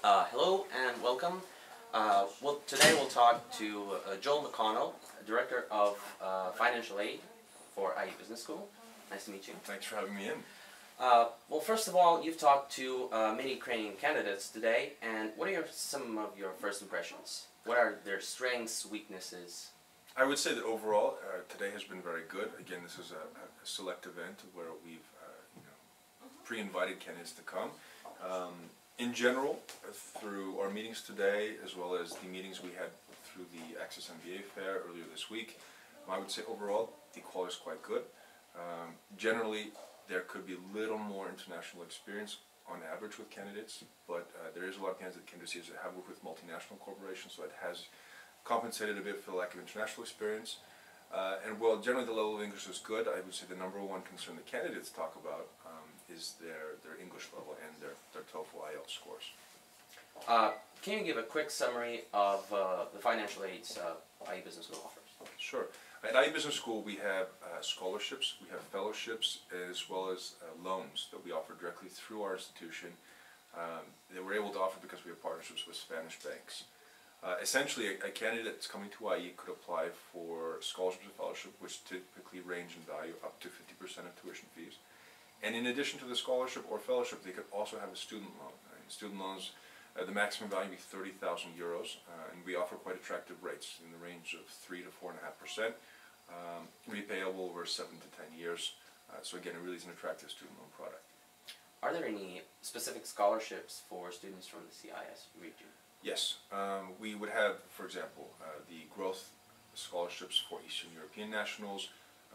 Hello and welcome. Today we'll talk to Joel McConnell, Director of Financial Aid for IE Business School. Nice to meet you. Thanks for having me in. Well, first of all, you've talked to many Ukrainian candidates today, and what are some of your first impressions? What are their strengths, weaknesses? I would say that overall, today has been very good. Again, this is a select event where we've pre-invited candidates to come. In general, through our meetings today, as well as the meetings we had through the Access MBA Fair earlier this week, I would say overall the quality is quite good. Generally, there could be a little more international experience on average with candidates, but there is a lot of candidates that came to see us that have worked with multinational corporations, so it has compensated a bit for the lack of international experience. And while generally the level of English is good, I would say the number one concern that candidates talk about is their English level and their TOEFL IELTS scores. Can you give a quick summary of the financial aids IE Business School offers? Sure. At IE Business School we have scholarships, we have fellowships, as well as loans that we offer directly through our institution that we're able to offer because we have partnerships with Spanish banks. Essentially, a candidate that's coming to IE could apply for scholarships and fellowship, which typically range in value up to 50% of tuition fees. And in addition to the scholarship or fellowship, they could also have a student loan. Student loans, the maximum value would be 30,000 euros, and we offer quite attractive rates in the range of 3 to 4.5%, repayable over 7 to 10 years. So again, it really is an attractive student loan product. Are there any specific scholarships for students from the CIS region? Yes, we would have, for example, the growth scholarships for Eastern European nationals,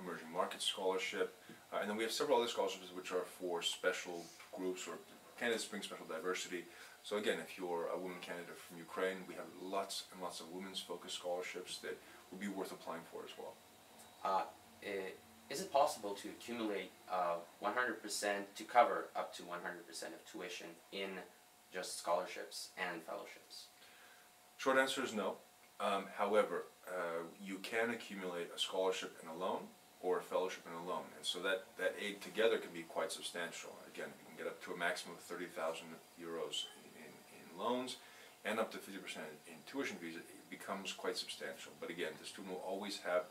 emerging market scholarship, and then we have several other scholarships which are for special groups or candidates bring special diversity. So again, if you're a woman candidate from Ukraine, we have lots and lots of women's focused scholarships that would be worth applying for as well. Is it possible to accumulate 100% to cover up to 100% of tuition in just scholarships and fellowships? Short answer is no. However, you can accumulate a scholarship and a loan, or a fellowship and a loan, and so that aid together can be quite substantial. Again, you can get up to a maximum of 30,000 euros in loans, and up to 50% in tuition fees. It becomes quite substantial. But again, the student will always have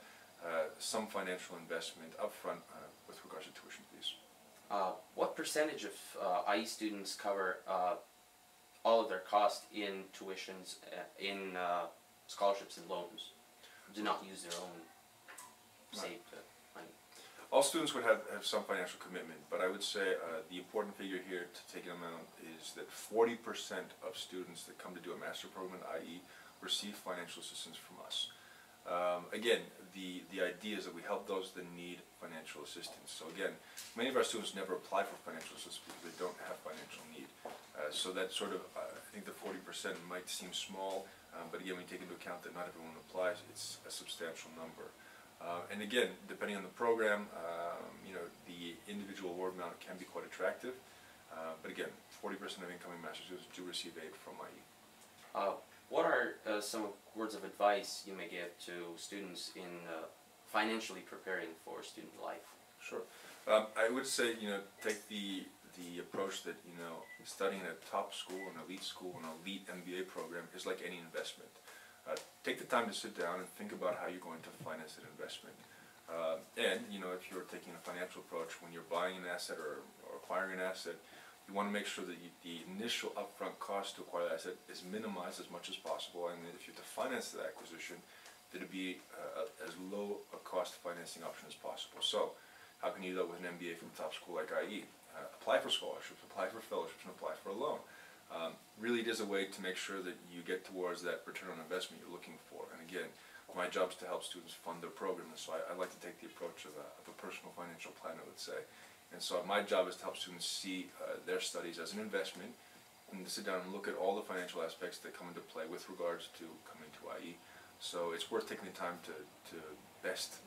some financial investment upfront with regards to tuition fees. What percentage of IE students cover all of their costs in tuitions, in scholarships and loans, do not use their own saved money? All students would have some financial commitment, but I would say the important figure here to take into account is that 40% of students that come to do a master program at IE receive financial assistance from us. Again, the idea is that we help those that need financial assistance. So again, many of our students never apply for financial assistance because they don't have financial need. So that sort of, I think the 40% might seem small, but again, when you take into account that not everyone applies, it's a substantial number. And again, depending on the program, the individual award amount can be quite attractive. But again, 40% of incoming master's students do receive aid from IE. What are some words of advice you may give to students in financially preparing for student life? Sure. I would say, take the approach that, studying at a top school, an elite MBA program is like any investment. Take the time to sit down and think about how you're going to finance that investment. And, if you're taking a financial approach when you're buying an asset or acquiring an asset, you want to make sure that the initial upfront cost to acquire that asset is minimized as much as possible, and if you have to finance that acquisition, that it be as low a cost financing option as possible. So, how can you do that with an MBA from a top school like IE? Apply for scholarships, apply for fellowships, and apply for a loan. Really it is a way to make sure that you get towards that return on investment you're looking for. And again, my job is to help students fund their program, and so I like to take the approach of a personal financial plan, I would say. And so my job is to help students see their studies as an investment, and to sit down and look at all the financial aspects that come into play with regards to coming to IE. So it's worth taking the time to best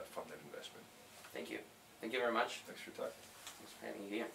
fund that investment. Thank you. Thank you very much. Thanks for your time. Thanks for having me here.